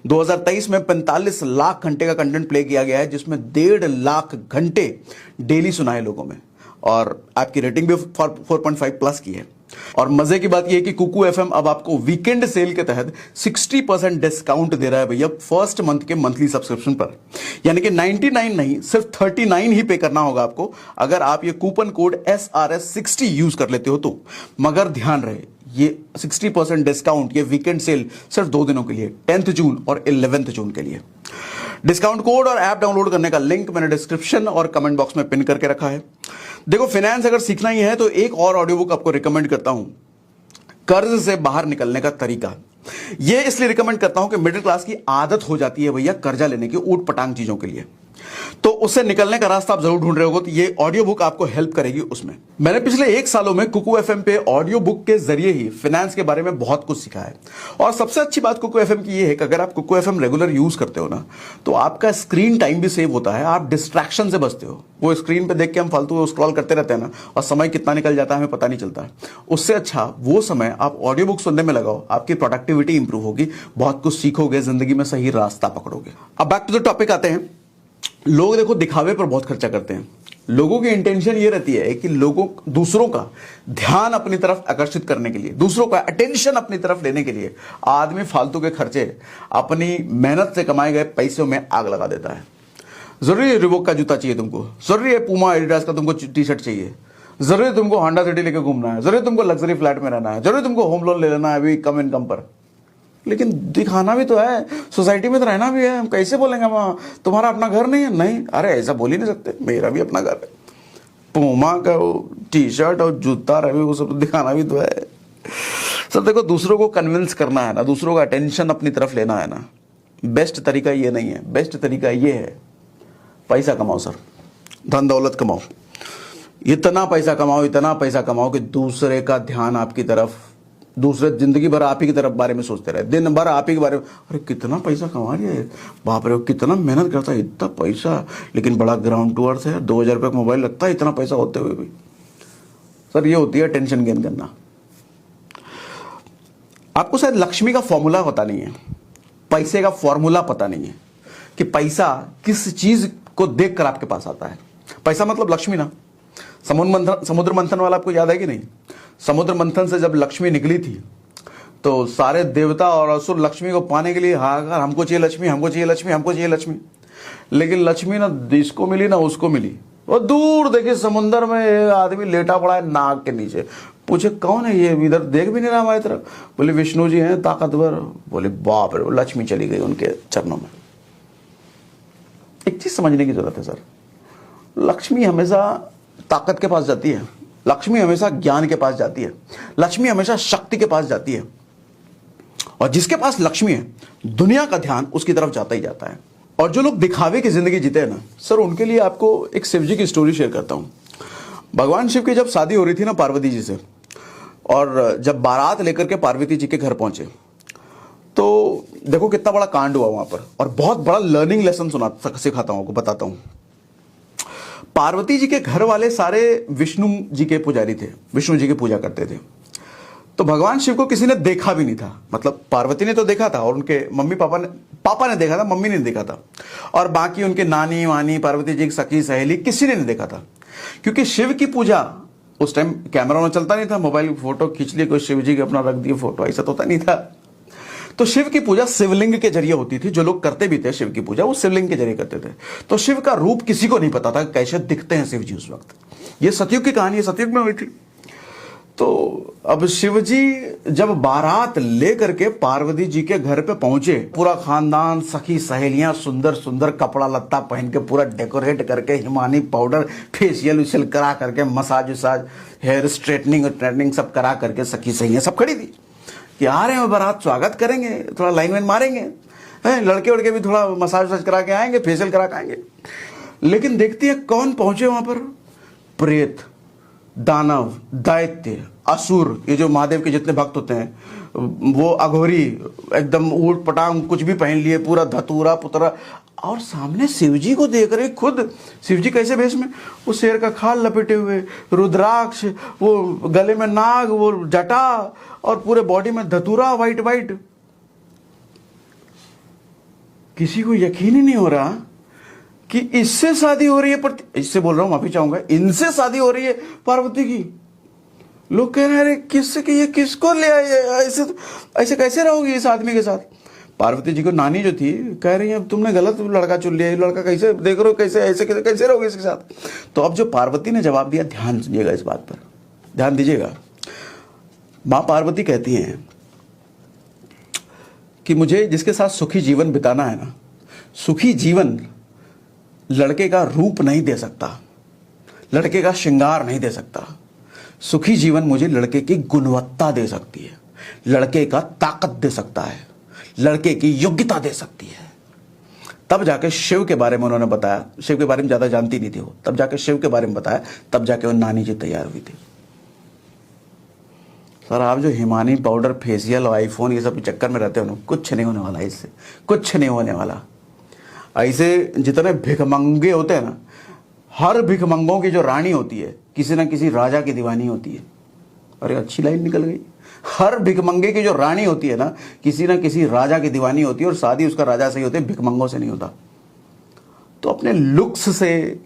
2023 में 45 लाख घंटे का कंटेंट प्ले किया गया है, जिसमें 1.5 लाख घंटे डेली सुना है लोगों में, और आपकी रेटिंग भी 4.5 प्लस की है। और मजे की बात यह है कि कुकू एफएम अब आपको वीकेंड सेल के तहत 60% डिस्काउंट दे रहा है भैया, फर्स्ट मंथ के मंथली सब्सक्रिप्शन पर। यानी कि 99 नहीं, सिर्फ 39 ही पे करना होगा आपको, अगर आप ये कूपन कोड SRS60 यूज कर लेते हो तो। मगर ध्यान रहे, ये 60% डिस्काउंट, ये वीकेंड सेल सिर्फ 2 दिनों के लिए, 10th जून और 11th जून के लिए। डिस्काउंट कोड और ऐप डाउनलोड करने का लिंक मैंने डिस्क्रिप्शन और कमेंट बॉक्स में पिन करके रखा है। देखो फाइनेंस अगर सीखना ही है तो एक और ऑडियो बुक आपको रिकमेंड करता हूं, कर्ज से बाहर निकलने का तरीका। ये इसलिए रिकमेंड करता हूं कि मिडिल क्लास की आदत हो जाती है भैया कर्जा लेने की, ऊट पटांग चीजों के लिए। तो उससे निकलने का रास्ता आप जरूर ढूंढ रहे होगे, तो ये ऑडियो बुक आपको हेल्प करेगी उसमें। मैंने पिछले 1 सालों में कुकू एफएम पे ऑडियो बुक के जरिए ही फाइनेंस के बारे में बहुत कुछ सीखा है। और सबसे अच्छी बात कुकू एफएम की ये है कि अगर आप कुकू एफएम रेगुलर यूज करते हो ना, तो आपका स्क्रीन टाइम भी सेव होता है, आप डिस्ट्रैक्शन से बचते हो। वो स्क्रीन पे देख के हम फालतू स्क्रॉल करते रहते हैं ना, और समय कितना निकल जाता है हमें पता नहीं चलता। उससे अच्छा वो समय आप ऑडियो बुक सुनने में लगाओ, आपकी प्रोडक्टिविटी इंप्रूव होगी, बहुत कुछ सीखोगे, जिंदगी में सही रास्ता पकड़ोगे। अब बैक टू द टॉपिक आते हैं। लोग देखो दिखावे पर बहुत खर्चा करते हैं। लोगों की इंटेंशन ये रहती है कि लोगों दूसरों का ध्यान अपनी तरफ आकर्षित करने के लिए, दूसरों का अटेंशन अपनी तरफ लेने के लिए आदमी फालतू के खर्चे अपनी मेहनत से कमाए गए पैसों में आग लगा देता है। जरूरी है रिबॉक का जूता चाहिए तुमको, जरूरी है पूमा एडिडास का तुमको टी शर्ट चाहिए, जरूरी है तुमको होंडा सिटी लेके घूमना है, जरूरी तुमको लग्जरी फ्लैट में रहना है, जरूरी तुमको होम लोन ले लेना है अभी कम इनकम पर। लेकिन दिखाना भी तो है, सोसाइटी में तो रहना भी है। हम कैसे बोलेंगे वहाँ तुम्हारा अपना घर नहीं है? नहीं, अरे ऐसा बोल ही नहीं सकते, मेरा भी अपना घर है। पूमा का टी शर्ट और जूता रहे वो सब दिखाना भी तो है। सर देखो, दूसरों को कन्विंस करना है ना, दूसरों का अटेंशन अपनी तरफ लेना है ना, बेस्ट तरीका ये नहीं है। बेस्ट तरीका ये है, पैसा कमाओ सर, धन दौलत कमाओ, इतना पैसा कमाओ, इतना पैसा कमाओ कि दूसरे का ध्यान आपकी तरफ, दूसरे जिंदगी भर आप ही की तरफ बारे में सोचते रहे, दिन भर आप ही के बारे में। अरे कितना पैसा कमा रही है, बाप रे कितना मेहनत करता है, इतना पैसा, लेकिन बड़ा ग्राउंड टू अर्थ है, 2000 रुपये का मोबाइल लगता है इतना पैसा होते हुए भी। सर ये होती है टेंशन गेन करना। आपको शायद लक्ष्मी का फॉर्मूला पता नहीं है, पैसे का फॉर्मूला पता नहीं है कि पैसा किस चीज को देखकर आपके पास आता है। पैसा मतलब लक्ष्मी ना। समुद्र मंथन वाला आपको याद है कि नहीं? समुद्र मंथन से जब लक्ष्मी निकली थी तो सारे देवता और असुर लक्ष्मी को पाने के लिए हाहाकार, हमको चाहिए लक्ष्मी, हमको चाहिए लक्ष्मी, हमको चाहिए लक्ष्मी। लेकिन लक्ष्मी ना इसको मिली ना उसको मिली। और दूर देखिए समुद्र में एक आदमी लेटा पड़ा है नाग के नीचे। पूछे कौन है ये, इधर देख भी नहीं रहा हमारी तरफ। बोले विष्णु जी हैं ताकतवर। बोले बाप रे, लक्ष्मी चली गई उनके चरणों में। एक चीज समझने की जरूरत है सर, लक्ष्मी हमेशा ताकत के पास जाती है, लक्ष्मी हमेशा ज्ञान के पास जाती है, लक्ष्मी हमेशा शक्ति के पास जाती है। और जिसके पास लक्ष्मी है, दुनिया का ध्यान उसकी तरफ जाता ही जाता है। और जो लोग दिखावे की जिंदगी जीते हैं ना सर, उनके लिए आपको एक शिव जी की स्टोरी शेयर करता हूं। भगवान शिव की जब शादी हो रही थी ना पार्वती जी से, और जब बारात लेकर के पार्वती जी के घर पहुंचे, तो देखो कितना बड़ा कांड हुआ वहां पर। और बहुत बड़ा लर्निंग लेसन सिखाता हूं आपको, बताता हूं। पार्वती जी के घर वाले सारे विष्णु जी के पुजारी थे, विष्णु जी की पूजा करते थे। तो भगवान शिव को किसी ने देखा भी नहीं था। मतलब पार्वती ने तो देखा था, और उनके मम्मी पापा ने देखा था, मम्मी ने देखा था। और बाकी उनके नानी वानी, पार्वती जी की सखी सहेली, किसी ने नहीं देखा था। क्योंकि शिव की पूजा उस टाइम कैमरा में चलता नहीं था, मोबाइल फोटो खींच लिए कोई शिव जी के अपना रख दिए फोटो, ऐसा तो होता नहीं था। तो शिव की पूजा शिवलिंग के जरिए होती थी। जो लोग करते भी थे शिव की पूजा, वो शिवलिंग के जरिए करते थे। तो शिव का रूप किसी को नहीं पता था कैसे दिखते हैं शिव जी उस वक्त। ये सतयुग की कहानी है, सतयुग में हुई थी। तो अब शिव जी जब बारात लेकर के पार्वती जी के घर पे पहुंचे, पूरा खानदान, सखी सहेलियां, सुंदर सुंदर कपड़ा लत्ता पहन के पूरा डेकोरेट करके, हिमानी पाउडर, फेशियल उशियल करा करके, मसाज उसाज, हेयर स्ट्रेटनिंग सब करा करके सखी सहेलियां सब खड़ी थी कि आ रहे हैं बारात, स्वागत करेंगे, थोड़ा लाइन वाइन मारेंगे, लड़के वड़के भी थोड़ा मसाज वसाज करा के आएंगे, फेशियल करा के आएंगे। लेकिन देखती है कौन पहुंचे वहां पर? प्रेत, दानव, दैत्य, असुर, ये जो महादेव के जितने भक्त होते हैं, वो अघोरी, एकदम ऊट पटांग कुछ भी पहन लिए, पूरा धतूरा पुतरा। और सामने शिवजी को देख रहे खुद। शिवजी कैसे भेष में? वो शेर का खाल लपेटे हुए, रुद्राक्ष, वो गले में नाग, वो जटा, और पूरे बॉडी में धतूरा वाइट वाइट। किसी को यकीन ही नहीं हो रहा कि इससे शादी हो रही है। इससे बोल रहा हूं, माफी चाहूंगा, इनसे शादी हो रही है पार्वती की। लोग कह रहे हैं किससे कि ये किसको ले आए, ऐसे कैसे रहोगी इस आदमी के साथ? पार्वती जी को नानी जो थी कह रही है अब तुमने गलत लड़का चुन लिया, ये लड़का कैसे देख रहे हो, कैसे ऐसे कैसे रहोगे इसके साथ? तो अब जो पार्वती ने जवाब दिया, ध्यान दीजिएगा इस बात पर, ध्यान दीजिएगा। मां पार्वती कहती हैं कि मुझे जिसके साथ सुखी जीवन बिताना है ना, सुखी जीवन लड़के का रूप नहीं दे सकता, लड़के का श्रृंगार नहीं दे सकता। सुखी जीवन मुझे लड़के की गुणवत्ता दे सकती है, लड़के का ताकत दे सकता है, लड़के की योग्यता दे सकती है। तब जाके शिव के बारे में उन्होंने बताया। शिव के बारे में ज्यादा जानती नहीं थी वो, तब जाके शिव के बारे में बताया, तब जाके वो नानी जी तैयार हुई थी। सर आप जो हिमानी पाउडर, फेशियल और आईफोन ये सब चक्कर में रहते हो ना, कुछ नहीं होने वाला इससे, कुछ नहीं होने वाला। ऐसे जितने भिखमंगे होते हैं ना, हर भिखमंगों की जो रानी होती है किसी ना किसी राजा की दीवानी होती है। अरे अच्छी लाइन निकल गई। हर भिखमंगे की जो रानी होती है ना, किसी ना किसी राजा की दीवानी होती है, और शादी उसका राजा से ही होती है, भिखमंगों से नहीं होता। तो अपने लुक्स से,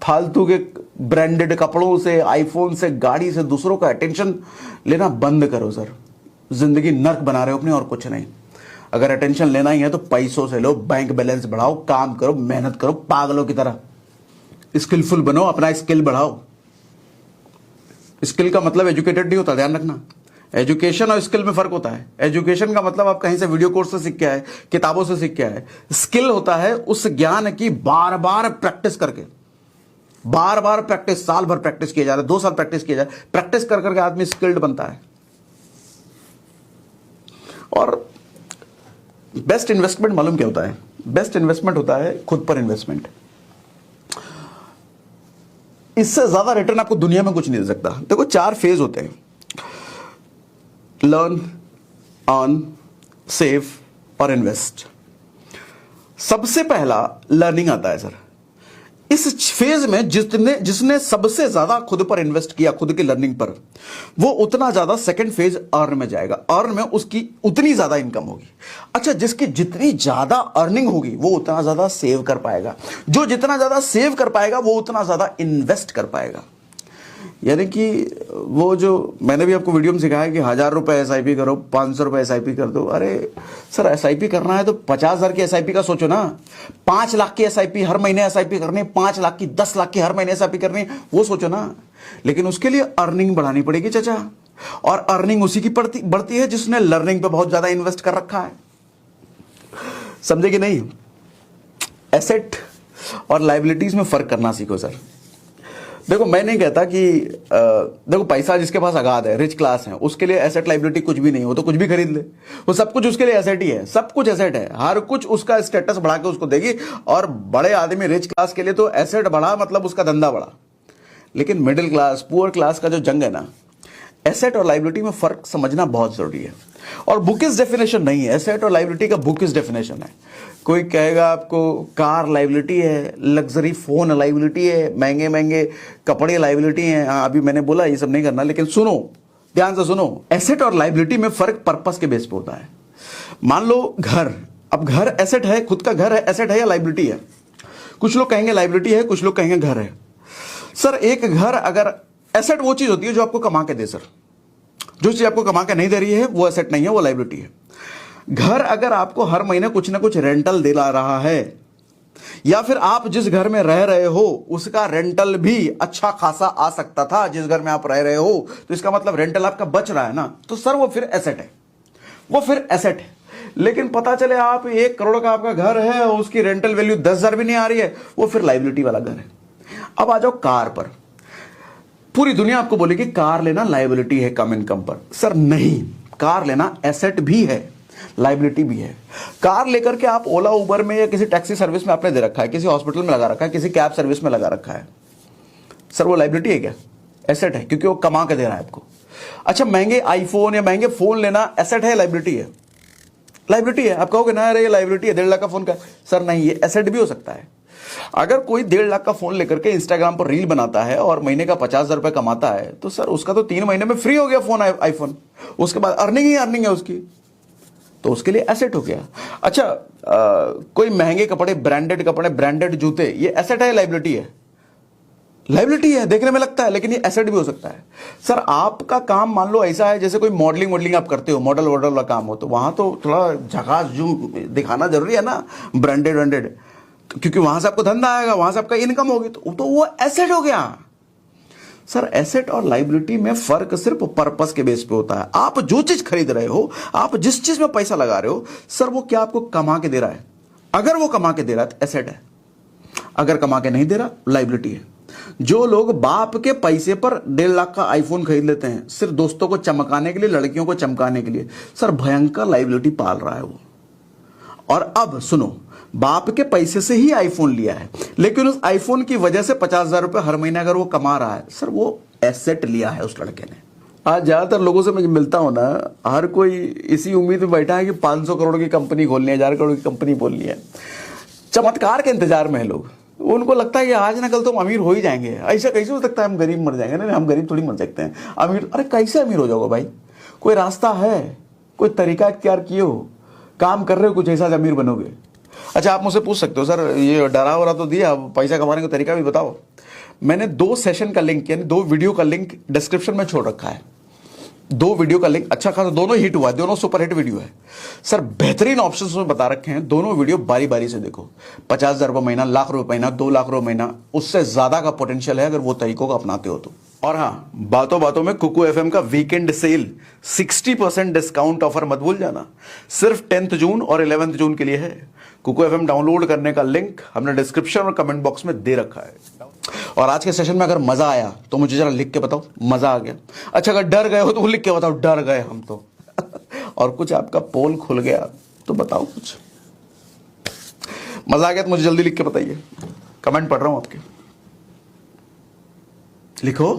फालतू के ब्रांडेड कपड़ों से, आईफोन से, गाड़ी से दूसरों का अटेंशन लेना बंद करो सर। जिंदगी नर्क बना रहे हो अपने, और कुछ नहीं। अगर अटेंशन लेना ही है तो पैसों से लो, बैंक बैलेंस बढ़ाओ, काम करो, मेहनत करो पागलों की तरह, स्किलफुल बनो, अपना स्किल बढ़ाओ। स्किल का मतलब एजुकेटेड नहीं होता, ध्यान रखना। एजुकेशन और स्किल में फर्क होता है। एजुकेशन का मतलब आप कहीं से वीडियो कोर्स से सीख के आए, किताबों से सीख के आए। स्किल होता है उस ज्ञान की बार बार प्रैक्टिस करके, बार बार प्रैक्टिस, साल भर प्रैक्टिस किया जा रहा है, 2 साल प्रैक्टिस किया जाए, प्रैक्टिस कर करके आदमी स्किल्ड बनता है। और बेस्ट इन्वेस्टमेंट मालूम क्या होता है? बेस्ट इन्वेस्टमेंट होता है खुद पर इन्वेस्टमेंट। इससे ज्यादा रिटर्न आपको दुनिया में कुछ नहीं दे सकता। देखो 4 फेज होते हैं: लर्न, अर्न, सेव और इन्वेस्ट। सबसे पहला लर्निंग आता है सर। इस फेज में जिसने सबसे ज्यादा खुद पर इन्वेस्ट किया, खुद की लर्निंग पर, वो उतना ज्यादा सेकंड फेज अर्न में जाएगा। अर्न में उसकी उतनी ज्यादा इनकम होगी। अच्छा, जिसकी जितनी ज्यादा अर्निंग होगी वो उतना ज्यादा सेव कर पाएगा। जो जितना ज्यादा सेव कर पाएगा वो उतना ज्यादा इन्वेस्ट कर पाएगा। यानी कि वो जो मैंने भी आपको वीडियो में सिखाया कि 1000 रुपए SIP करो, 500 रुपए SIP कर दो। अरे सर SIP करना है तो 50,000 की SIP का सोचो ना। 5 लाख की SIP हर महीने SIP करनी है, 5 लाख की, 10 लाख की हर महीने SIP करनी है, वो सोचो ना। लेकिन उसके लिए अर्निंग बढ़ानी पड़ेगी चाचा। और अर्निंग उसी की बढ़ती है जिसने लर्निंग पे बहुत ज्यादा इन्वेस्ट कर रखा है। समझे कि नहीं? एसेट और लाइबिलिटीज में फर्क करना सीखो सर। देखो मैं नहीं कहता कि देखो पैसा जिसके पास अगाध है, रिच क्लास है, उसके लिए एसेट लाइबिलिटी कुछ भी नहीं, वो तो कुछ भी खरीद ले, वो सब कुछ उसके लिए एसेट ही है। सब कुछ एसेट है, हर कुछ उसका स्टेटस बढ़ा के उसको देगी। और बड़े आदमी रिच क्लास के लिए तो एसेट बढ़ा मतलब उसका धंधा बढ़ा। लेकिन मिडिल क्लास, पुअर क्लास का जो जंग है ना, एसेट और लाइबिलिटी में फर्क समझना बहुत जरूरी है। और बुकिश डेफिनेशन नहीं है, एसेट और लाइबिलिटी का बुकिश डेफिनेशन है। कोई कहेगा आपको कार लाइबिलिटी है, लग्जरी फोन लाइबिलिटी है, महंगे महंगे कपड़े लाइबिलिटी है। हाँ, अभी मैंने बोला ये सब नहीं करना, लेकिन सुनो, ध्यान से सुनो। एसेट और लाइबिलिटी में फर्क पर्पस के बेस पे होता है। मान लो घर, अब घर एसेट है, खुद का घर है, एसेट है या लाइबिलिटी है? कुछ लोग कहेंगे लाइबिलिटी है, कुछ लोग कहेंगे घर है। सर एक घर अगर, एसेट वो चीज होती है जो आपको कमा के दे सर। जो चीज आपको कमा के नहीं दे रही है वो एसेट नहीं है, वो लाइबिलिटी है। घर अगर आपको हर महीने कुछ ना कुछ रेंटल दिला रहा है, या फिर आप जिस घर में रह रहे हो उसका रेंटल भी अच्छा खासा आ सकता था जिस घर में आप रह रहे हो, तो इसका मतलब रेंटल आपका बच रहा है ना, तो सर वो फिर एसेट है, वो फिर एसेट है। लेकिन पता चले आप 1 करोड़ का आपका घर है और उसकी रेंटल वैल्यू 10,000 भी नहीं आ रही है, वो फिर लाइबिलिटी वाला घर है। अब आ जाओ कार पर। पूरी दुनिया आपको बोलेगी कार लेना लाइबिलिटी है कम इनकम पर। सर नहीं, कार लेना एसेट भी है, लाइबिलिटी भी है। कार लेकर के आप ओला, उबर में या किसी टैक्सी सर्विस में आपने दे रखा है, किसी हॉस्पिटल में लगा रखा है, किसी कैब सर्विस में लगा रखा है, सर वो लाइबिलिटी है क्या? एसेट है, क्योंकि वो कमा के दे रहा है आपको। अच्छा, महंगे आईफोन या महंगे फोन लेना एसेट है, लाइबिलिटी है? लाइबिलिटी है। आप कहोगे ना अरे ये लाइबिलिटी है, 1.5 लाख का फोन का। सर नहीं, ये एसेट भी हो सकता है। अगर कोई 1.5 लाख का फोन लेकर के इंस्टाग्राम पर रील बनाता है और महीने का 50,000 रुपए कमाता है, तो सर उसका तो 3 महीने में फ्री हो गया फोन, आईफोन। उसके बाद अर्निंग ही अर्निंग है उसकी, तो उसके लिए एसेट हो गया। अच्छा, कोई महंगे कपड़े, ब्रांडेड कपड़े, ब्रांडेड जूते, ये एसेट है, लाइबिलिटी है? लाइबिलिटी है, देखने में लगता है, लेकिन ये एसेट भी हो सकता है। सर आपका काम मान लो ऐसा है जैसे कोई मॉडलिंग आप करते हो, मॉडल वाला काम हो, तो वहां तो थोड़ा झकास जूम दिखाना जरूरी है ना, ब्रांडेड, क्योंकि वहां से आपको धंधा आएगा, वहां से आपका इनकम होगी, तो वो एसेट हो गया। सर एसेट और लाइबिलिटी में फर्क सिर्फ पर्पस के बेस पे होता है। आप जो चीज खरीद रहे हो, आप जिस चीज में पैसा लगा रहे हो, सर वो क्या आपको कमा के दे रहा है? अगर वो कमा के दे रहा है तो एसेट है, अगर कमा के नहीं दे रहा लाइबिलिटी है। जो लोग बाप के पैसे पर 1.5 लाख का आईफोन खरीद लेते हैं सिर्फ दोस्तों को चमकाने के लिए, लड़कियों को चमकाने के लिए, सर भयंकर लाइबिलिटी पाल रहा है वो। और अब सुनो, बाप के पैसे से ही आईफोन लिया है, लेकिन उस आईफोन की वजह से 50,000 रुपए हर महीने अगर वो कमा रहा है, सर वो एसेट लिया है उस लड़के ने। आज ज्यादातर लोगों से मैं मिलता हूं ना, हर कोई इसी उम्मीद में बैठा है कि 500 करोड़ की कंपनी खोलनी है, 1000 करोड़ की कंपनी खोलनी है, चमत्कार के इंतजार में है लोग। उनको लगता है कि आज ना कल तो हम अमीर हो ही जाएंगे। ऐसा कैसे हो सकता है हम गरीब मर जाएंगे? नहीं, हम गरीब थोड़ी मर सकते हैं, अमीर। अरे कैसे अमीर हो जाओगे भाई? कोई रास्ता है, कोई तरीका इख्तियार किए हो, काम कर रहे हो कुछ ऐसा, अमीर बनोगे। अच्छा, आप मुझसे पूछ सकते हो सर ये डरा वरा तो दिया, अब पैसा कमाने का तरीका भी बताओ। मैंने 2 सेशन का लिंक यानी 2 वीडियो का लिंक डिस्क्रिप्शन में छोड़ रखा है। 2 वीडियो का लिंक अच्छा खासा, दोनों हिट हुआ है, दोनों सुपर हिट वीडियो है सर। बेहतरीन ऑप्शंस में बता रखे हैं, दोनों वीडियो बारी बारी से देखो। 50,000 रुपये महीना, लाख रुपए महीना, 2 लाख रुपए महीना, उससे ज्यादा का पोटेंशियल है अगर वो तरीकों को अपनाते हो तो। और हाँ, बातों बातों में कुकू एफएम का वीकेंड सेल 60% डिस्काउंट ऑफर मत भूल जाना, सिर्फ 10th जून और 11th जून के लिए है। कुकू एफएम डाउनलोड करने का लिंक हमने डिस्क्रिप्शन और कमेंट बॉक्स में दे रखा है। और आज के सेशन में अगर मजा आया तो मुझे जरा लिख के बताओ मजा आ गया। अच्छा, अगर डर गए हो तो लिख के बताओ डर गए हम तो और कुछ आपका पोल खुल गया तो बताओ कुछ मजा आ गया तो मुझे जल्दी लिख के बताइए। कमेंट पढ़ रहा हूं आपके, लिखो।